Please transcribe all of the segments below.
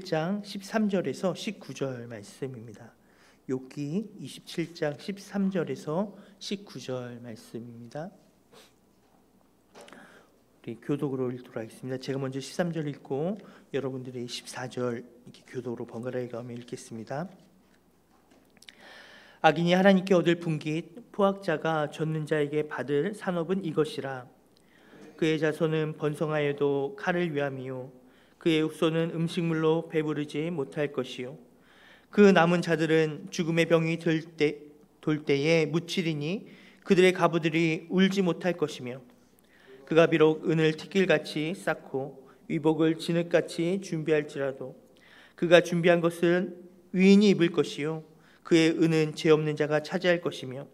장 13절에서 19절 말씀입니다. 욥기 27장 13절에서 19절 말씀입니다. 우리 교독으로 읽도록 하겠습니다. 제가 먼저 13절 읽고 여러분들이 14절 이렇게 교독으로 번갈아 가며 읽겠습니다. 악인이 하나님께 얻을 분깃, 포악자가 좇는 자에게 받을 산업은 이것이라. 그의 자손은 번성하여도 칼을 위함이요 그의 육소는 음식물로 배부르지 못할 것이요 그 남은 자들은 죽음의 병이 돌 때에 묻히리니 그들의 가부들이 울지 못할 것이며 그가 비록 은을 티끌같이 쌓고 위복을 진흙같이 준비할지라도 그가 준비한 것은 위인이 입을 것이요 그의 은은 죄 없는 자가 차지할 것이며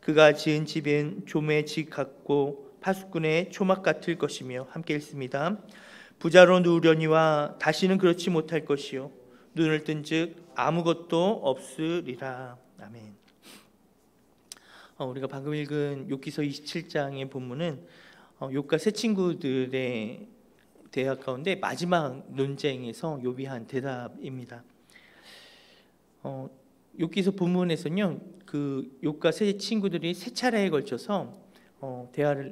그가 지은 집은 조매의 집 같고 파수꾼의 초막 같을 것이며. 함께 읽습니다. 부자로 누우려니와 다시는 그렇지 못할 것이요 눈을 뜬즉 아무것도 없으리라. 아멘. 우리가 방금 읽은 욥기서 27장의 본문은 욥과 세 친구들의 대화 가운데 마지막 논쟁에서 욥이 한 대답입니다. 욥기서 본문에서는요, 그 욥과 세 친구들이 세 차례에 걸쳐서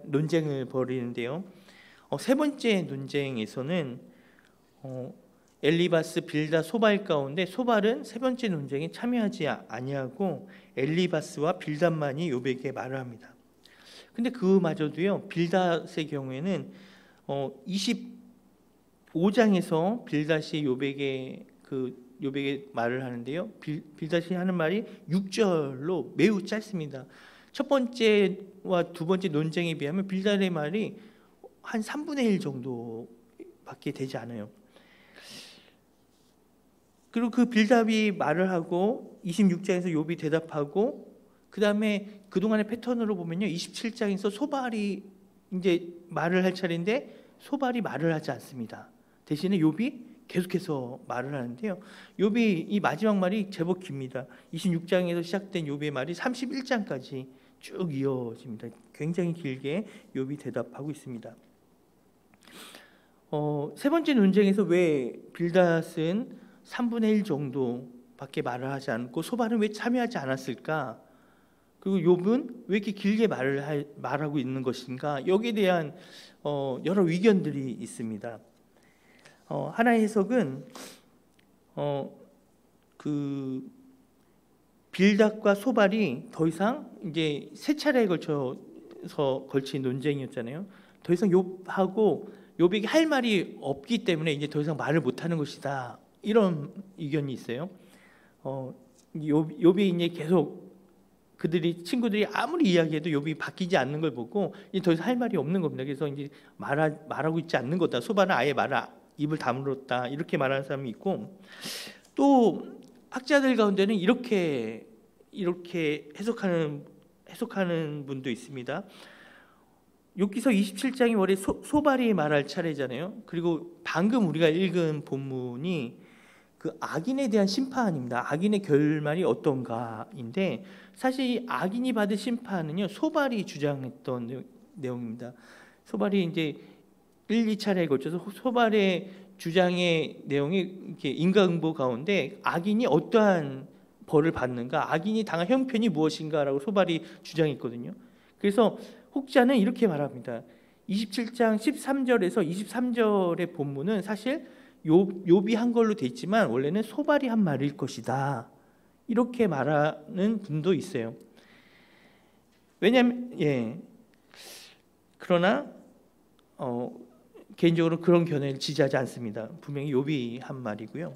논쟁을 벌이는데요. 세 번째 논쟁에서는 엘리바스, 빌다, 소발 가운데 소발은 세 번째 논쟁에 참여하지 아니하고 엘리바스와 빌닷만이 욥에게 말을 합니다. 근데 그마저도요, 빌닷의 경우에는 25장에서 빌닷이 욥에게 말을 하는데요, 빌닷이 하는 말이 6절로 매우 짧습니다. 첫 번째와 두 번째 논쟁에 비하면 빌닷의 말이 한 3분의 1 정도밖에 되지 않아요. 그리고 그 빌답이 말을 하고 26장에서 욥이 대답하고, 그 다음에 그동안의 패턴으로 보면요, 27장에서 소발이 이제 말을 할 차례인데 소발이 말을 하지 않습니다. 대신에 욥이 계속해서 말을 하는데요, 욥이 이 마지막 말이 제법 깁니다. 26장에서 시작된 욥의 말이 31장까지 쭉 이어집니다. 굉장히 길게 욥이 대답하고 있습니다. 세 번째 논쟁에서 왜 빌닷은 3분의 1 정도밖에 말을 하지 않고 소발은 왜 참여하지 않았을까? 그리고 욥은 왜 이렇게 길게 말하고 있는 것인가? 여기에 대한 여러 의견들이 있습니다. 하나의 해석은 그 빌닷과 소발이 더 이상 이제 세 차례에 걸친 논쟁이었잖아요. 더 이상 욥에게 할 말이 없기 때문에 이제 더 이상 말을 못하는 것이다, 이런 의견이 있어요. 욥이 이제 계속 친구들이 아무리 이야기해도 욥이 바뀌지 않는 걸 보고 이제 더 이상 할 말이 없는 겁니다. 그래서 이제 말하고 있지 않는 거다. 소발은 아예 입을 다물었다, 이렇게 말하는 사람이 있고, 또 학자들 가운데는 이렇게 해석하는 분도 있습니다. 욥기서 27장이 원래 소발이 말할 차례잖아요. 그리고 방금 우리가 읽은 본문이 그 악인에 대한 심판입니다. 악인의 결말이 어떤가인데, 사실 이 악인이 받을 심판은요, 소발이 주장했던 내용입니다. 소발이 이제 1, 2차례에 걸쳐서 소발의 주장의 내용이 이렇게 인과응보 가운데 악인이 어떠한 벌을 받는가, 악인이 당한 형편이 무엇인가라고 소발이 주장했거든요. 그래서 혹자는 이렇게 말합니다. 27장 13절에서 23절의 본문은 사실 욥이 한 걸로 돼 있지만 원래는 소발이 한 말일 것이다, 이렇게 말하는 분도 있어요. 왜냐하면 그러나 개인적으로 그런 견해를 지지하지 않습니다. 분명히 욥이 한 말이고요.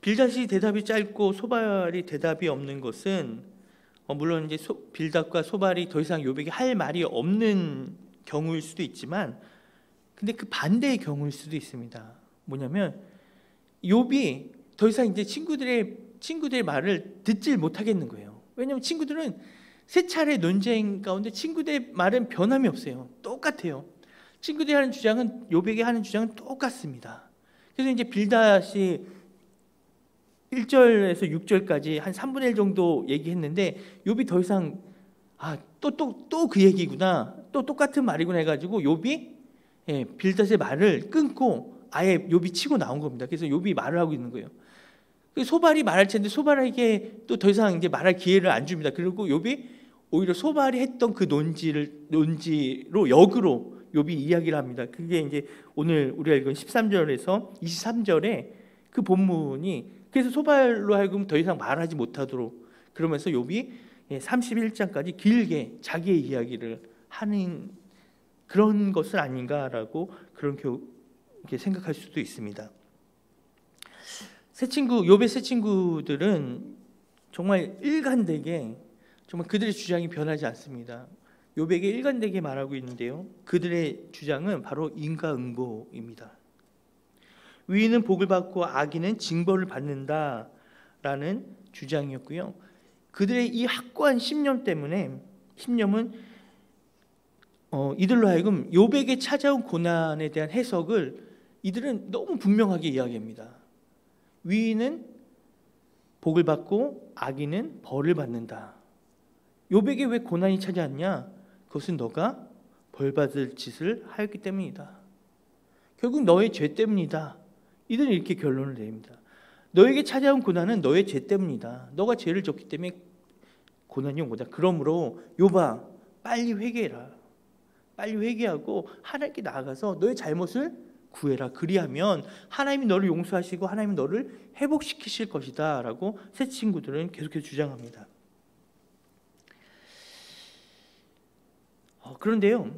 빌닷이 대답이 짧고 소발이 대답이 없는 것은 물론 이제 빌닷과 소발이 더 이상 욥에게 할 말이 없는 경우일 수도 있지만, 근데 그 반대의 경우일 수도 있습니다. 뭐냐면 욥이 더 이상 이제 친구들의 말을 듣질 못하겠는 거예요. 왜냐하면 친구들은 세 차례 논쟁 가운데 친구들의 말은 변함이 없어요. 똑같아요. 친구들이 하는 주장은, 욥에게 하는 주장은 똑같습니다. 그래서 이제 빌닷이 1절에서 6절까지 한 3분의 1 정도 얘기했는데 욥이 더 이상 또 그 얘기구나, 또 똑같은 말이구나 해가지고 욥이 빌닷의 말을 끊고 아예 욥이 치고 나온 겁니다. 그래서 욥이 말을 하고 있는 거예요. 소발이 말할 텐데 소발에게 또 더 이상 이제 말할 기회를 안 줍니다. 그리고 욥이 오히려 소발이 했던 그 논지로 역으로 욥이 이야기를 합니다. 그게 이제 오늘 우리가 읽은 13절에서 23절에 그 본문이, 그래서 소발로 하여금 더 이상 말하지 못하도록, 그러면서 욥이 31장까지 길게 자기의 이야기를 하는 그런 것은 아닌가라고 그렇게 생각할 수도 있습니다. 욥의 새 친구들은 정말 일관되게, 정말 그들의 주장이 변하지 않습니다. 욥에게 일관되게 말하고 있는데요, 그들의 주장은 바로 인과응보입니다. 위인은 복을 받고 악인은 징벌을 받는다라는 주장이었고요, 그들의 이 확고한 신념은 이들로 하여금 욥에게 찾아온 고난에 대한 해석을 이들은 너무 분명하게 이야기합니다. 위인은 복을 받고 악인은 벌을 받는다. 욥에게 왜 고난이 찾아왔냐? 그것은 너가 벌받을 짓을 하였기 때문이다. 결국 너의 죄 때문이다. 이들은 이렇게 결론을 내립니다. 너에게 찾아온 고난은 너의 죄 때문이다. 너가 죄를 졌기 때문에 고난이 온 거다. 그러므로 욥아, 빨리 회개해라. 빨리 회개하고 하나님께 나아가서 너의 잘못을 구해라. 그리하면 하나님이 너를 용서하시고 하나님이 너를 회복시키실 것이다 라고 새 친구들은 계속해서 주장합니다. 그런데요,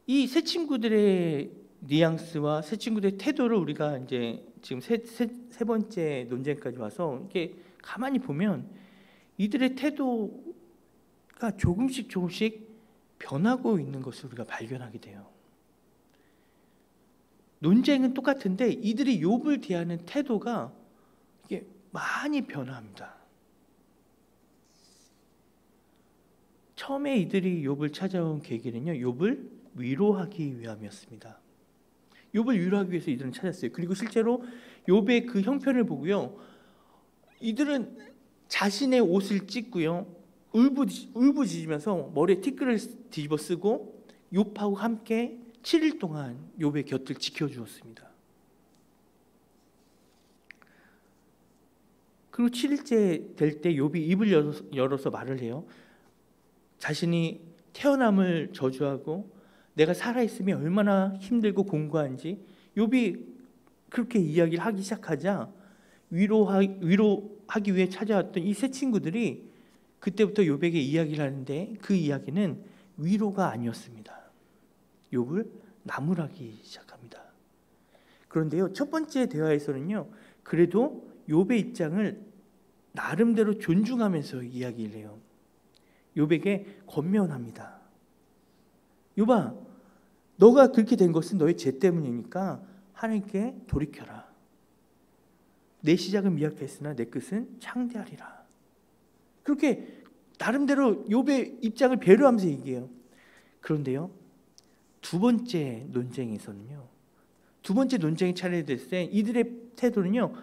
이 새 친구들의 뉘앙스와 새 친구들의 태도를 우리가 이제 지금 세 번째 논쟁까지 와서 이렇게 가만히 보면 이들의 태도가 조금씩 변하고 있는 것을 우리가 발견하게 돼요. 논쟁은 똑같은데 이들이 욥을 대하는 태도가 이게 많이 변합니다. 처음에 이들이 욥을 찾아온 계기는요, 욥을 위로하기 위함이었습니다. 욥을 위로하기 위해서 이들은 찾았어요. 그리고 실제로 욥의 그 형편을 보고요, 이들은 자신의 옷을 찢고요, 울부짖으면서 머리에 티끌을 뒤집어 쓰고 욥하고 함께 7일 동안 욥의 곁을 지켜주었습니다. 그리고 7일째 될 때 욥이 입을 열어서 말을 해요. 자신이 태어남을 저주하고 내가 살아있으면 얼마나 힘들고 공고한지 욥이 그렇게 이야기를 하기 시작하자 위로하기 위해 찾아왔던 이 세 친구들이 그때부터 욥에게 이야기를 하는데 그 이야기는 위로가 아니었습니다. 욥을 나무라기 시작합니다. 그런데요, 첫 번째 대화에서는요, 그래도 욥의 입장을 나름대로 존중하면서 이야기를 해요. 욥에게 권면합니다. 욥아, 너가 그렇게 된 것은 너의 죄 때문이니까 하나님께 돌이켜라. 내 시작은 미약했으나 내 끝은 창대하리라. 그렇게 나름대로 욥의 입장을 배려하면서 얘기해요. 그런데요, 두 번째 논쟁에서는요, 두 번째 논쟁이 차례됐을 때 이들의 태도는요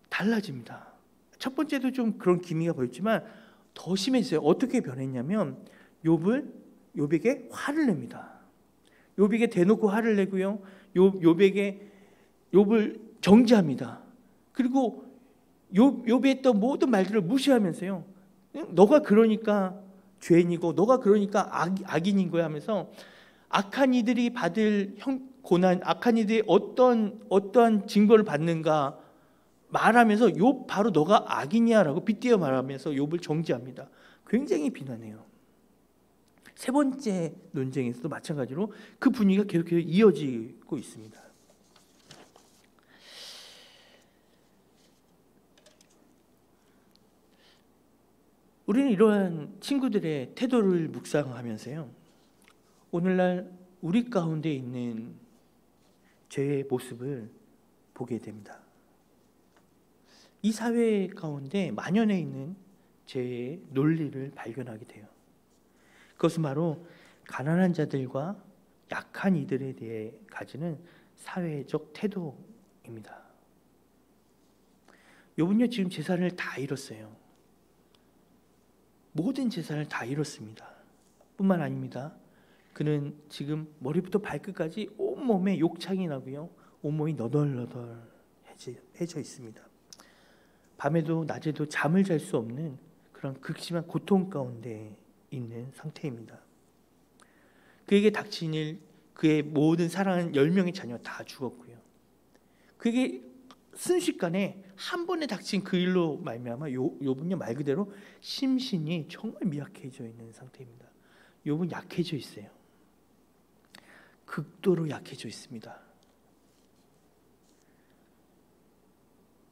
달라집니다. 첫 번째도 좀 그런 기미가 보였지만 더 심했어요. 어떻게 변했냐면 욥에게 화를 냅니다. 욥에게 대놓고 화를 내고요, 욥을 정죄합니다. 그리고 욥이 했던 모든 말들을 무시하면서요, 너가 그러니까 죄인이고 너가 그러니까 악인인 거야 하면서 악한 이들이 받을 고난, 악한 이들이 어떠한 징벌을 받는가 말하면서 욥 바로 너가 악인이야라고 빗대어 말하면서 욥을 정죄합니다. 굉장히 비난해요. 세 번째 논쟁에서도 마찬가지로 그 분위기가 계속해서 이어지고 있습니다. 우리는 이러한 친구들의 태도를 묵상하면서요, 오늘날 우리 가운데 있는 죄의 모습을 보게 됩니다. 이 사회 가운데 만연해 있는 죄의 논리를 발견하게 돼요. 그것은 바로 가난한 자들과 약한 이들에 대해 가지는 사회적 태도입니다. 욥은요, 지금 재산을 다 잃었어요. 모든 재산을 다 잃었습니다. 뿐만 아닙니다. 그는 지금 머리부터 발끝까지 온몸에 욕창이 나고요. 온몸이 너덜너덜해져 있습니다. 밤에도 낮에도 잠을 잘 수 없는 그런 극심한 고통 가운데 있는 상태입니다. 그에게 닥친 일, 그의 모든 사랑하는 10명의 자녀 다 죽었고요. 그에게 순식간에 한 번에 닥친 그 일로 말미암아 욥은요 말 그대로 심신이 정말 미약해져 있는 상태입니다. 욥은 약해져 있어요. 극도로 약해져 있습니다.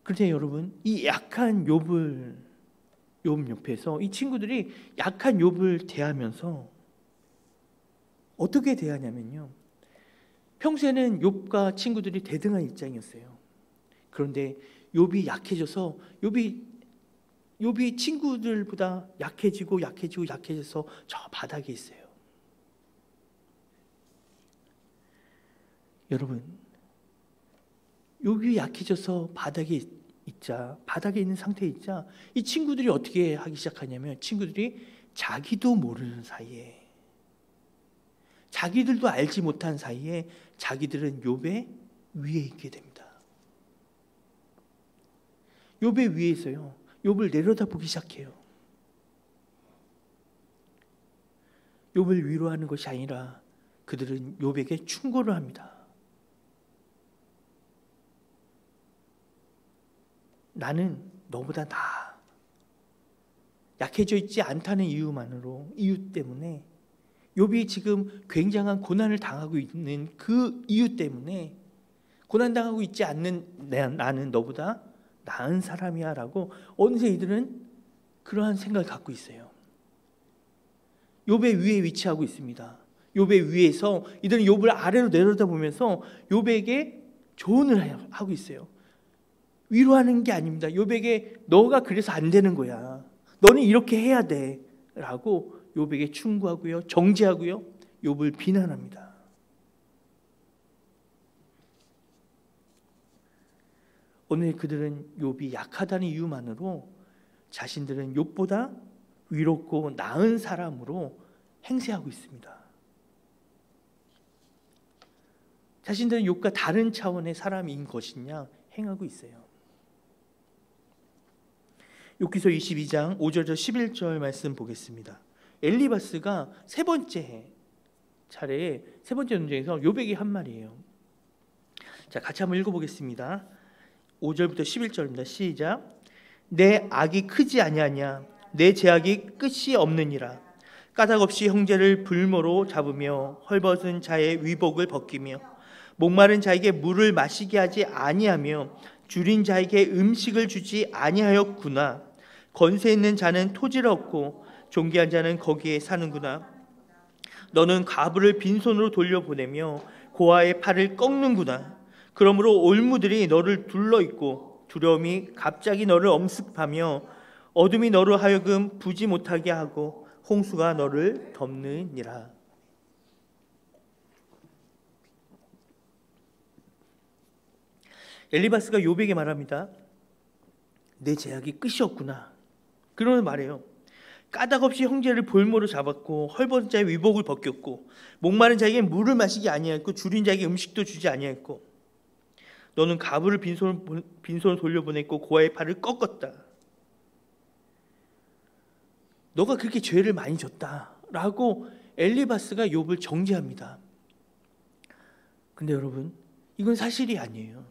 그런데 여러분, 이 약한 욥 옆에서 이 친구들이 약한 욥을 대하면서 어떻게 대하냐면요, 평소에는 욥과 친구들이 대등한 입장이었어요. 그런데 욥이 약해져서 욥이 친구들보다 약해져서 저 바닥에 있어요. 여러분, 욥이 약해져서 바닥에 있는 상태에 있자 이 친구들이 어떻게 하기 시작하냐면, 친구들이 자기도 모르는 사이에, 자기들도 알지 못한 사이에 자기들은 욥의 위에 있게 됩니다. 욥의 위에서요 욥을 내려다보기 시작해요. 욥을 위로하는 것이 아니라 그들은 욥에게 충고를 합니다. 나는 너보다 나아. 약해져 있지 않다는 이유 때문에, 욥이 지금 굉장한 고난을 당하고 있는 그 이유 때문에, 고난당하고 있지 않는 나는 너보다 나은 사람이야 라고 어느새 이들은 그러한 생각을 갖고 있어요. 욥의 위에 위치하고 있습니다. 욥의 위에서 이들은 욥을 아래로 내려다보면서 욥에게 조언을 하고 있어요. 위로하는 게 아닙니다. 욥에게 너가 그래서 안 되는 거야, 너는 이렇게 해야 돼 라고 욥에게 충고하고요, 정죄하고요, 욥을 비난합니다. 오늘 그들은 욥이 약하다는 이유만으로 자신들은 욥보다 위롭고 나은 사람으로 행세하고 있습니다. 자신들은 욥과 다른 차원의 사람인 것이냐 행하고 있어요. 욥기서 22장 5절에서 11절 말씀 보겠습니다. 엘리바스가 세 번째 논쟁에서 욥에게 한 말이에요. 자, 같이 한번 읽어보겠습니다. 5절부터 11절입니다. 시작. 내 악이 크지 아니하냐? 내 죄악이 끝이 없느니라. 까닭없이 형제를 불모로 잡으며 헐벗은 자의 위복을 벗기며 목마른 자에게 물을 마시게 하지 아니하며 줄인 자에게 음식을 주지 아니하였구나. 건세 있는 자는 토지를 얻고 존귀한 자는 거기에 사는구나. 너는 과부를 빈손으로 돌려보내며 고아의 팔을 꺾는구나. 그러므로 올무들이 너를 둘러있고 두려움이 갑자기 너를 엄습하며 어둠이 너로 하여금 부지 못하게 하고 홍수가 너를 덮느니라. 엘리바스가 욥에게 말합니다. 내 죄악이 끝이 없구나. 그러면 말해요. 까닭없이 형제를 볼모로 잡았고 헐벗은 자의 위복을 벗겼고 목마른 자에게 물을 마시게 아니하였고 줄인 자에게 음식도 주지 아니하였고 너는 가부를 빈손을 돌려보냈고 고아의 팔을 꺾었다. 너가 그렇게 죄를 많이 졌다라고 엘리바스가 욥을 정죄합니다. 근데 여러분, 이건 사실이 아니에요.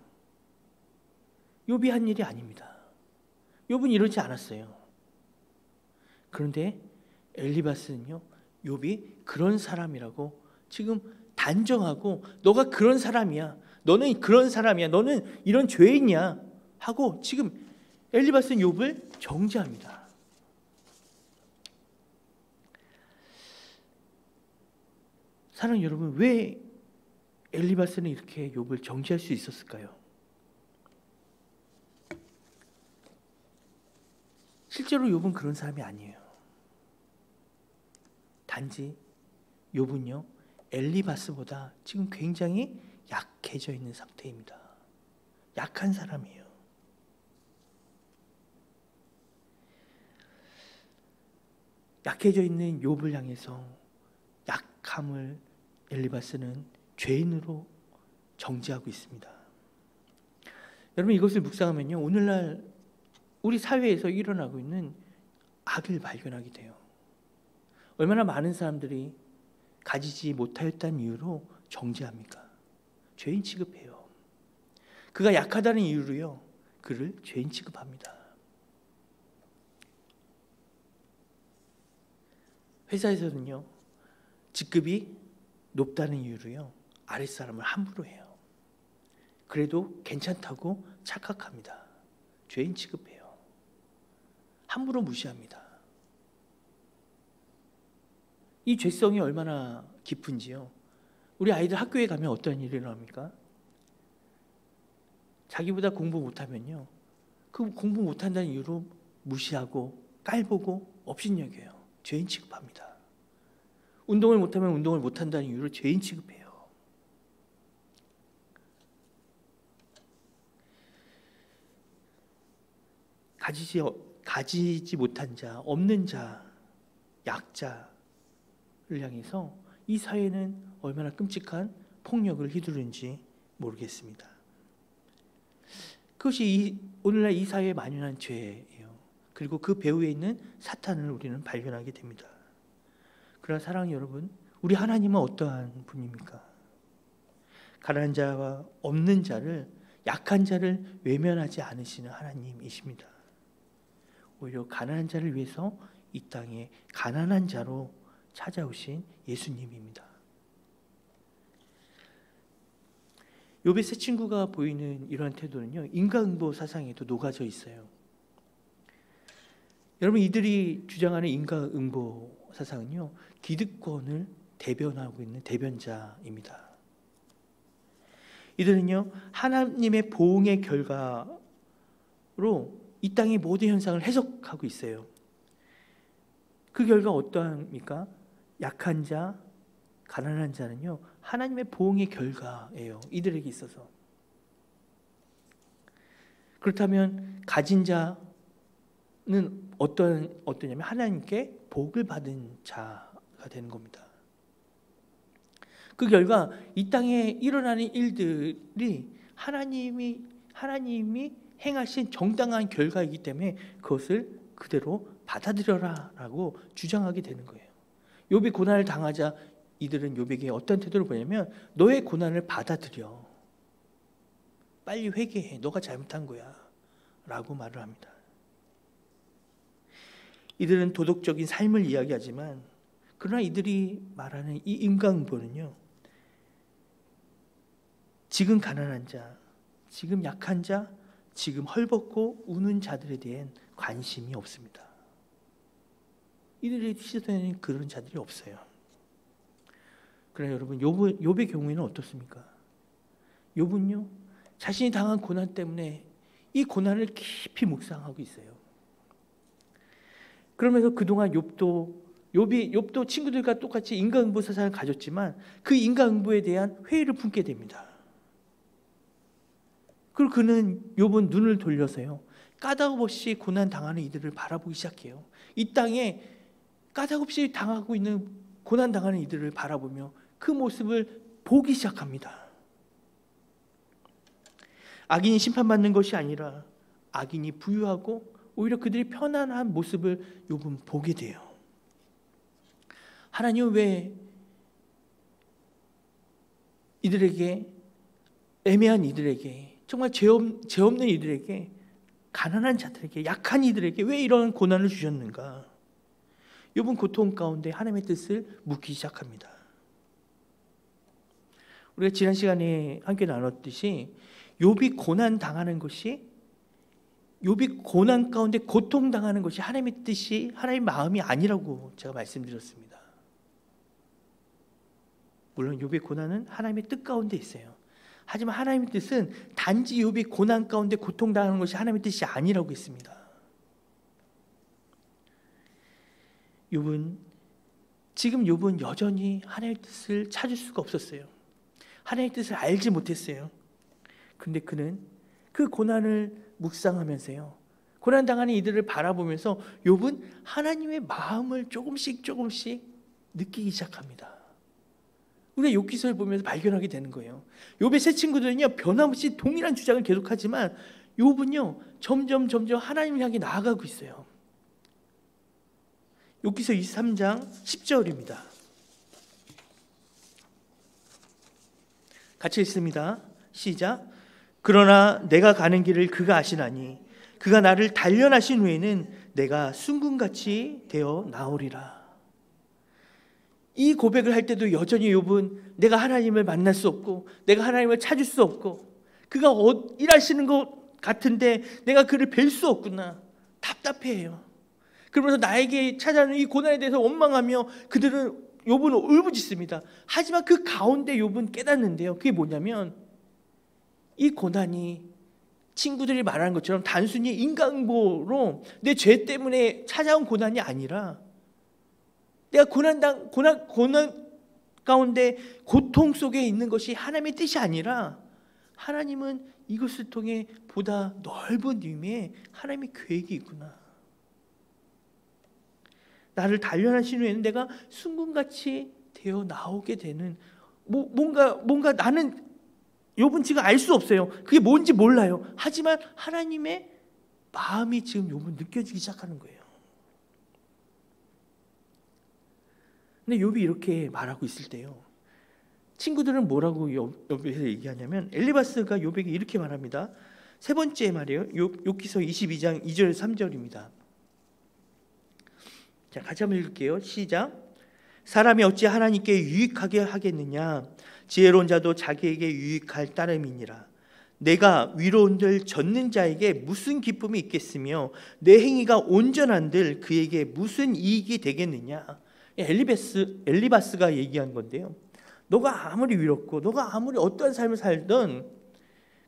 욥이 한 일이 아닙니다. 욥은 이러지 않았어요. 그런데 엘리바스는요, 욥이 그런 사람이라고 지금 단정하고, 너가 그런 사람이야, 너는 그런 사람이야, 너는 이런 죄인이야 하고 지금 엘리바스는 욥을 정죄합니다. 사랑하는 여러분, 왜 엘리바스는 이렇게 욥을 정죄할 수 있었을까요? 실제로 욥은 그런 사람이 아니에요. 단지 욥은요, 엘리바스보다 지금 굉장히 약해져 있는 상태입니다. 약한 사람이에요. 약해져 있는 욥을 향해서 약함을 엘리바스는 죄인으로 정죄하고 있습니다. 여러분, 이것을 묵상하면요, 오늘날 우리 사회에서 일어나고 있는 악을 발견하게 돼요. 얼마나 많은 사람들이 가지지 못하였다는 이유로 정죄합니까? 죄인 취급해요. 그가 약하다는 이유로요, 그를 죄인 취급합니다. 회사에서는요, 직급이 높다는 이유로요, 아랫사람을 함부로 해요. 그래도 괜찮다고 착각합니다. 죄인 취급해요. 함부로 무시합니다. 이 죄성이 얼마나 깊은지요. 우리 아이들 학교에 가면 어떤 일이 일어납니까? 자기보다 공부 못하면요, 그 공부 못한다는 이유로 무시하고 깔보고 업신여겨요. 죄인 취급합니다. 운동을 못하면 운동을 못한다는 이유로 죄인 취급해요. 가지지 못한 자, 없는 자, 약자를 향해서 이 사회는 얼마나 끔찍한 폭력을 휘두르는지 모르겠습니다. 그것이 오늘날 이 사회에 만연한 죄예요. 그리고 그 배후에 있는 사탄을 우리는 발견하게 됩니다. 그러나 사랑하는 여러분, 우리 하나님은 어떠한 분입니까? 가난한 자와 없는 자를, 약한 자를 외면하지 않으시는 하나님이십니다. 오히려 가난한 자를 위해서 이 땅에 가난한 자로 찾아오신 예수님입니다. 욥의 세 친구가 보이는 이러한 태도는요, 인과응보 사상에도 녹아져 있어요. 여러분, 이들이 주장하는 인과응보 사상은요, 기득권을 대변하고 있는 대변자입니다. 이들은요, 하나님의 보응의 결과로 이 땅의 모든 현상을 해석하고 있어요. 그 결과 어떠합니까? 약한 자, 가난한 자는요, 하나님의 보응의 결과예요. 이들에게 있어서. 그렇다면 가진 자는 어떠냐면 하나님께 복을 받은 자가 되는 겁니다. 그 결과 이 땅에 일어나는 일들이 하나님이 행하신 정당한 결과이기 때문에 그것을 그대로 받아들여라라고 주장하게 되는 거예요. 욥이 고난을 당하자 이들은 욥에게 어떤 태도를 보냐면, 너의 고난을 받아들여, 빨리 회개해, 너가 잘못한 거야 라고 말을 합니다. 이들은 도덕적인 삶을 이야기하지만, 그러나 이들이 말하는 이 인과응보는요, 지금 가난한 자, 지금 약한 자, 지금 헐벗고 우는 자들에 대한 관심이 없습니다. 이들의 시선에는 그런 자들이 없어요. 그러나 여러분, 욥의 경우에는 어떻습니까? 욥은요, 자신이 당한 고난 때문에 이 고난을 깊이 묵상하고 있어요. 그러면서 그동안 욥도 친구들과 똑같이 인과응보 사상을 가졌지만 그 인과응보에 대한 회의를 품게 됩니다. 그리고 욥은 눈을 돌려서요, 까닭없이 고난 당하는 이들을 바라보기 시작해요. 이 땅에 까닭없이 당하고 있는 고난 당하는 이들을 바라보며 그 모습을 보기 시작합니다. 악인이 심판받는 것이 아니라 악인이 부유하고 오히려 그들이 편안한 모습을 욥은 보게 돼요. 하나님은 왜 이들에게, 애매한 이들에게, 정말 죄 없는 이들에게, 가난한 자들에게, 약한 이들에게 왜 이런 고난을 주셨는가? 욥은 고통 가운데 하나님의 뜻을 묻기 시작합니다. 우리가 지난 시간에 함께 나눴듯이 욥이 고난 당하는 것이, 욥이 고난 가운데 고통 당하는 것이 하나님의 뜻이, 하나님의 마음이 아니라고 제가 말씀드렸습니다. 물론 욥의 고난은 하나님의 뜻 가운데 있어요. 하지만 하나님의 뜻은 단지 욥이 고난 가운데 고통 당하는 것이 하나님의 뜻이 아니라고 했습니다. 지금 욥은 여전히 하나님의 뜻을 찾을 수가 없었어요. 하나님의 뜻을 알지 못했어요. 그런데 그는 그 고난을 묵상하면서요, 고난 당하는 이들을 바라보면서 욥은 하나님의 마음을 조금씩 느끼기 시작합니다. 우리가 욥기서를 보면서 발견하게 되는 거예요. 욥의 세 친구들은요 변함없이 동일한 주장을 계속하지만 욥은요 점점 하나님을 향해 나아가고 있어요. 욥기서 23장 10절입니다. 같이 읽습니다. 시작. 그러나 내가 가는 길을 그가 아시나니 그가 나를 단련하신 후에는 내가 순금같이 되어 나오리라. 이 고백을 할 때도 여전히 욥은 내가 하나님을 만날 수 없고 내가 하나님을 찾을 수 없고 그가 일하시는 것 같은데 내가 그를 뵐 수 없구나 답답해해요. 그러면서 나에게 찾아오는 이 고난에 대해서 원망하며 그들은 욥은 울부짖습니다. 하지만 그 가운데 욥은 깨닫는데요, 그게 뭐냐면 이 고난이 친구들이 말하는 것처럼 단순히 인간보로 내 죄 때문에 찾아온 고난이 아니라 내가 고난 가운데 고통 속에 있는 것이 하나님의 뜻이 아니라 하나님은 이것을 통해 보다 넓은 의미의 하나님의 계획이 있구나. 나를 단련하신 후에는 내가 순금같이 되어 나오게 되는 뭔가 나는 욥은 지금 알 수 없어요. 그게 뭔지 몰라요. 하지만 하나님의 마음이 지금 욥은 느껴지기 시작하는 거예요. 근데 욥이 이렇게 말하고 있을 때요, 친구들은 뭐라고 욥에서 얘기하냐면 엘리바스가 욥에게 이렇게 말합니다. 세 번째 말이에요. 욥기서 22장 2절 3절입니다. 자, 같이 한번 읽을게요. 시작. 사람이 어찌 하나님께 유익하게 하겠느냐? 지혜로운 자도 자기에게 유익할 따름이니라. 내가 위로온들 젖는 자에게 무슨 기쁨이 있겠으며 내 행위가 온전한들 그에게 무슨 이익이 되겠느냐? 엘리바스가 얘기한 건데요, 너가 아무리 위롭고 너가 아무리 어떠한 삶을 살든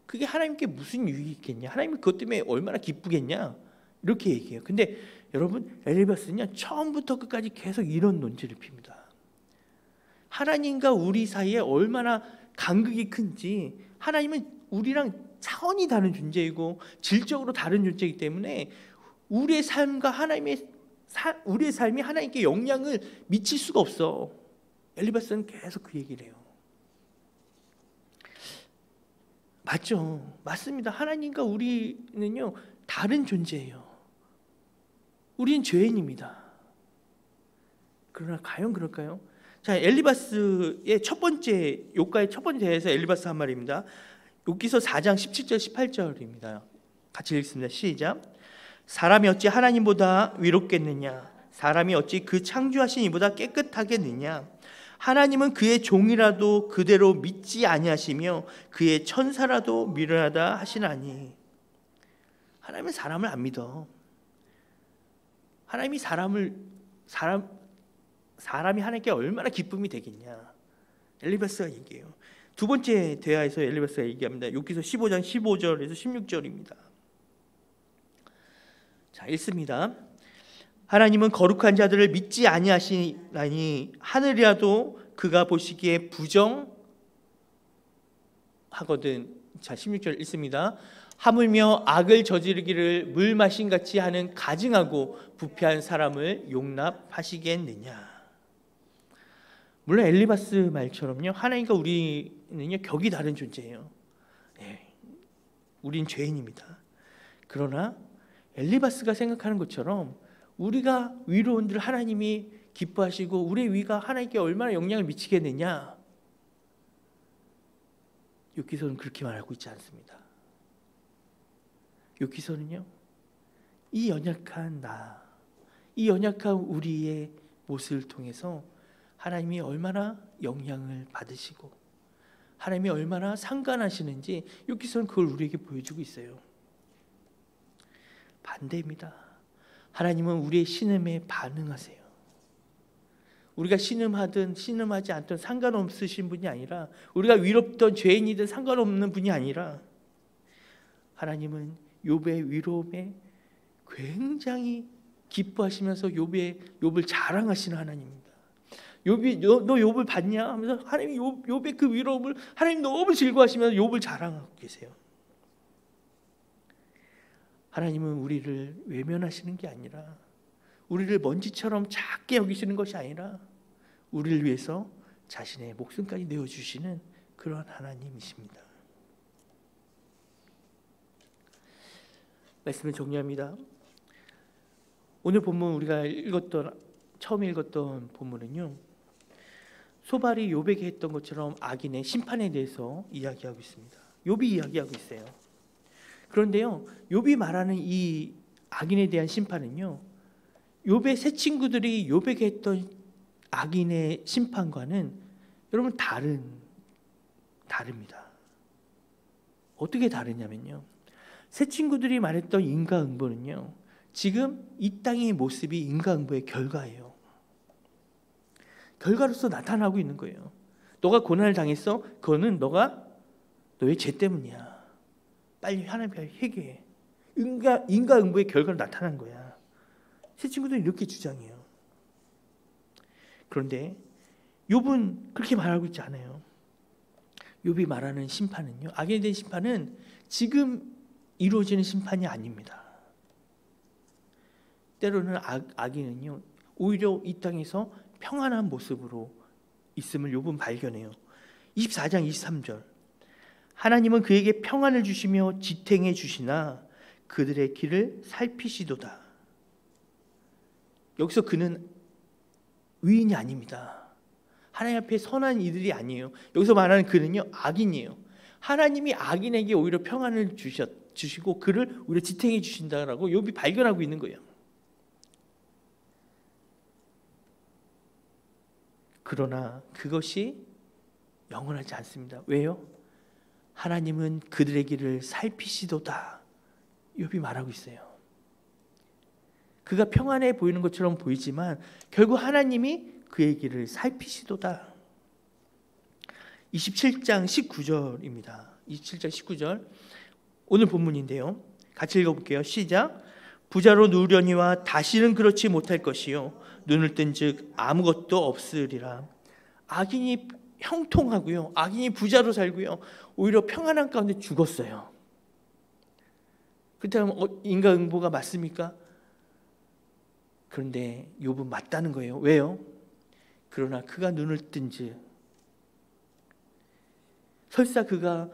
그게 하나님께 무슨 유익이 있겠냐? 하나님이 그것 때문에 얼마나 기쁘겠냐? 이렇게 얘기해요. 근데 여러분, 엘리바스는요 처음부터 끝까지 계속 이런 논지를 핍니다. 하나님과 우리 사이에 얼마나 간극이 큰지, 하나님은 우리랑 차원이 다른 존재이고 질적으로 다른 존재이기 때문에 우리의 삶과 우리의 삶이 하나님께 영향을 미칠 수가 없어. 엘리바스는 계속 그 얘기를 해요. 맞죠? 맞습니다. 하나님과 우리는요 다른 존재예요. 우린 죄인입니다. 그러나 과연 그럴까요? 자, 엘리바스의 첫 번째, 욥가의 첫 번째 대에서 엘리바스 한 말입니다. 욥기서 4장 17절 18절입니다. 같이 읽습니다. 시작. 사람이 어찌 하나님보다 위롭겠느냐? 사람이 어찌 그 창조하신 이보다 깨끗하겠느냐? 하나님은 그의 종이라도 그대로 믿지 아니하시며 그의 천사라도 미련하다 하시나니. 하나님은 사람을 안 믿어. 하나님이 사람이 하나님께 얼마나 기쁨이 되겠냐? 엘리바스가 얘기해요. 두 번째 대화에서 엘리바스가 얘기합니다. 욥기서 15장 15절에서 16절입니다. 자, 읽습니다. 하나님은 거룩한 자들을 믿지 아니하시나니 하늘이라도 그가 보시기에 부정하거든. 자, 16절 읽습니다. 하물며 악을 저지르기를 물 마신같이 하는 가증하고 부패한 사람을 용납하시겠느냐? 물론 엘리바스 말처럼요, 하나님과 우리는요 격이 다른 존재예요. 네, 우린 죄인입니다. 그러나 엘리바스가 생각하는 것처럼 우리가 위로온들 하나님이 기뻐하시고 우리의 위가 하나님께 얼마나 영향을 미치겠느냐? 욥기서는 그렇게 말하고 있지 않습니다. 욥기서는요, 이 연약한 이 연약한 우리의 모습을 통해서 하나님이 얼마나 영향을 받으시고 하나님이 얼마나 상관하시는지 욥기서는 그걸 우리에게 보여주고 있어요. 반대입니다. 하나님은 우리의 신음에 반응하세요. 우리가 신음하든 신음하지 않든 상관없으신 분이 아니라, 우리가 위롭던 죄인이든 상관없는 분이 아니라, 하나님은 욥의 위로움에 굉장히 기뻐하시면서 욥을 자랑하시는 하나님입니다. 욥이 너 욥을 봤냐 하면서 하나님이 욥의 그 위로움을 하나님 너무 즐거워하시면서 욥을 자랑하고 계세요. 하나님은 우리를 외면하시는 게 아니라, 우리를 먼지처럼 작게 여기시는 것이 아니라 우리를 위해서 자신의 목숨까지 내어주시는 그런 하나님이십니다. 말씀을 정리합니다. 오늘 본문 우리가 처음 읽었던 본문은요, 소발이 욥에게 했던 것처럼 악인의 심판에 대해서 이야기하고 있습니다. 욥이 이야기하고 있어요. 그런데요, 욥이 말하는 이 악인에 대한 심판은요, 욥의 세 친구들이 욥에게 했던 악인의 심판과는 여러분 다릅니다. 어떻게 다르냐면요, 세 친구들이 말했던 인과응보는요, 지금 이 땅의 모습이 인과응보의 결과예요. 결과로서 나타나고 있는 거예요. 너가 고난을 당했어? 그거는 너의 죄 때문이야. 빨리 하나님 앞에 회개해. 인과응보의 결과로 나타난 거야. 세 친구들은 이렇게 주장해요. 그런데 욥은 그렇게 말하고 있지 않아요. 욥이 말하는 심판은요, 악에 대한 심판은 지금 이루어지는 심판이 아닙니다. 때로는 악인은요, 오히려 이 땅에서 평안한 모습으로 있음을 욥은 발견해요. 24장 23절, 하나님은 그에게 평안을 주시며 지탱해 주시나 그들의 길을 살피시도다. 여기서 그는 의인이 아닙니다. 하나님 앞에 선한 이들이 아니에요. 여기서 말하는 그는요, 악인이에요. 하나님이 악인에게 오히려 평안을 주시고 그를 오히려 지탱해 주신다라고 욥이 발견하고 있는 거예요. 그러나 그것이 영원하지 않습니다. 왜요? 하나님은 그들의 길을 살피시도다. 욥이 말하고 있어요. 그가 평안해 보이는 것처럼 보이지만 결국 하나님이 그의 길을 살피시도다. 27장 19절입니다. 27장 19절 오늘 본문인데요, 같이 읽어볼게요. 시작. 부자로 누우려니와 다시는 그렇지 못할 것이요 눈을 뜬즉 아무것도 없으리라. 악인이 형통하고요, 악인이 부자로 살고요, 오히려 평안한 가운데 죽었어요. 그렇다면 인과응보가 맞습니까? 그런데 욥은 맞다는 거예요. 왜요? 그러나 그가 눈을 뜬즉, 설사 그가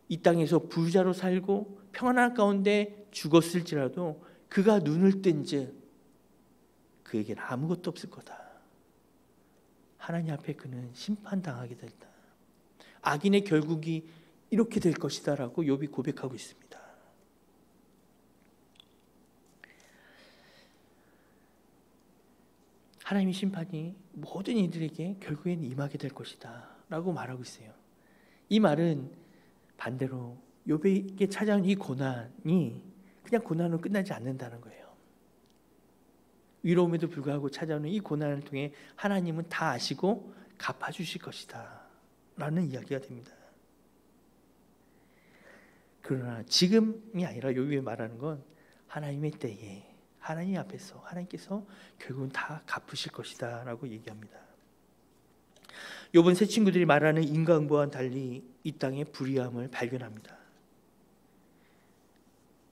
이 땅에서 부자로 살고 평안한 가운데 죽었을지라도 그가 눈을 뜬즉 그에게는 아무것도 없을 거다. 하나님 앞에 그는 심판당하게 된다. 악인의 결국이 이렇게 될 것이다 라고 욥이 고백하고 있습니다. 하나님의 심판이 모든 이들에게 결국엔 임하게 될 것이다 라고 말하고 있어요. 이 말은 반대로 욥에게 찾아온 이 고난이 그냥 고난으로 끝나지 않는다는 거예요. 위로움에도 불구하고 찾아오는 이 고난을 통해 하나님은 다 아시고 갚아주실 것이다 라는 이야기가 됩니다. 그러나 지금이 아니라 욥이 말하는 건 하나님의 때에 하나님 앞에서 하나님께서 결국은 다 갚으실 것이다 라고 얘기합니다. 욥은 세 친구들이 말하는 인과응보와는 달리 이 땅의 불의함을 발견합니다.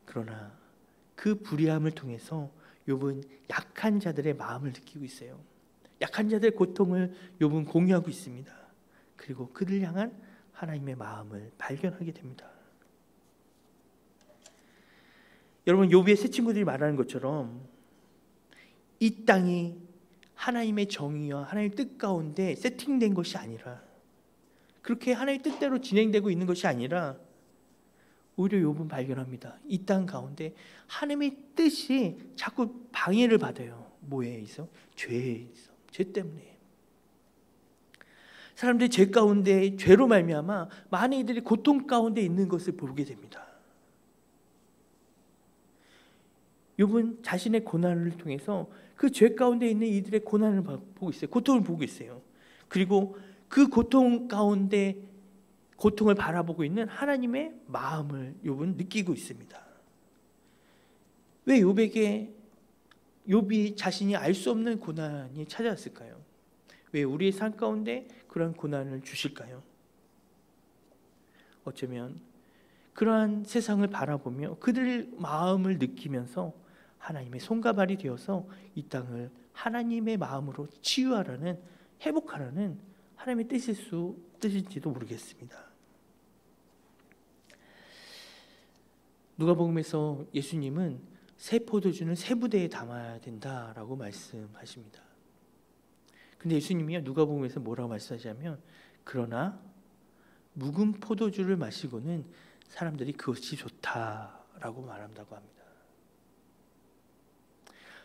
그러나 그 불의함을 통해서 욥은 약한 자들의 마음을 느끼고 있어요. 약한 자들의 고통을 욥은 공유하고 있습니다. 그리고 그들 향한 하나님의 마음을 발견하게 됩니다. 여러분, 욥의 세 친구들이 말하는 것처럼 이 땅이 하나님의 정의와 하나님의 뜻 가운데 세팅된 것이 아니라, 그렇게 하나님의 뜻대로 진행되고 있는 것이 아니라 오히려 욥은 발견합니다. 이 땅 가운데 하나님의 뜻이 자꾸 방해를 받아요. 뭐에 있어? 죄에 있어. 죄 때문에. 사람들이 죄 가운데, 죄로 말미암아 많은 이들이 고통 가운데 있는 것을 보게 됩니다. 욥은 자신의 고난을 통해서 그 죄 가운데 있는 이들의 고난을 보고 있어요. 고통을 보고 있어요. 그리고 그 고통 가운데 고통을 바라보고 있는 하나님의 마음을 욥은 느끼고 있습니다. 왜 욥이 자신이 알 수 없는 고난이 찾아왔을까요? 왜 우리의 삶 가운데 그러한 고난을 주실까요? 어쩌면 그러한 세상을 바라보며 그들 마음을 느끼면서 하나님의 손과 발이 되어서 이 땅을 하나님의 마음으로 치유하라는, 회복하라는 하나님의 뜻일지도 모르겠습니다. 누가복음에서 예수님은 새 포도주는 새 부대에 담아야 된다라고 말씀하십니다. 근데 예수님이 누가복음에서 뭐라고 말씀하시냐면 그러나 묵은 포도주를 마시고는 사람들이 그것이 좋다라고 말한다고 합니다.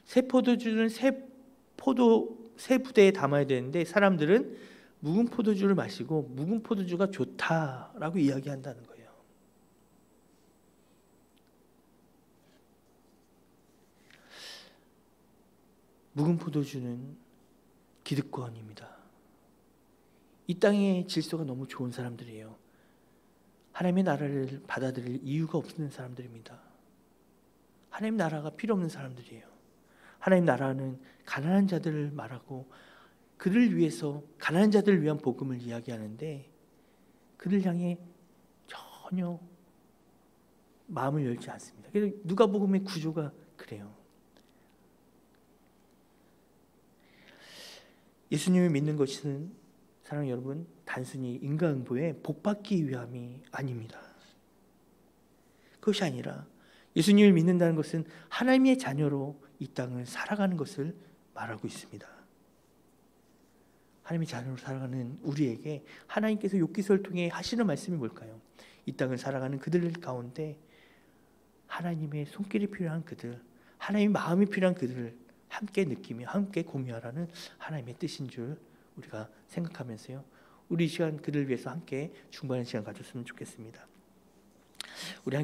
새 포도주는 새 부대에 담아야 되는데 사람들은 묵은 포도주를 마시고 묵은 포도주가 좋다라고 이야기한다는 거예요. 묵은 포도주는 기득권입니다. 이 땅의 질서가 너무 좋은 사람들이에요. 하나님의 나라를 받아들일 이유가 없는 사람들입니다. 하나님 나라가 필요 없는 사람들이에요. 하나님 나라는 가난한 자들을 말하고 그를 위해서 가난한 자들을 위한 복음을 이야기하는데 그를 향해 전혀 마음을 열지 않습니다. 그래서 누가복음의 구조가 그래요. 예수님을 믿는 것은 사랑하는 여러분 단순히 인과응보에 복받기 위함이 아닙니다. 그것이 아니라 예수님을 믿는다는 것은 하나님의 자녀로 이 땅을 살아가는 것을 말하고 있습니다. 하나님의 자녀로 살아가는 우리에게 하나님께서 욥기서를 통해 하시는 말씀이 뭘까요? 이 땅을 살아가는 그들 가운데 하나님의 손길이 필요한 그들, 하나님의 마음이 필요한 그들을 함께 느끼며 함께 공유하라는 하나님의 뜻인 줄 우리가 생각하면서요. 우리 이 시간 그들을 위해서 함께 중보하는 시간 가졌으면 좋겠습니다. 우리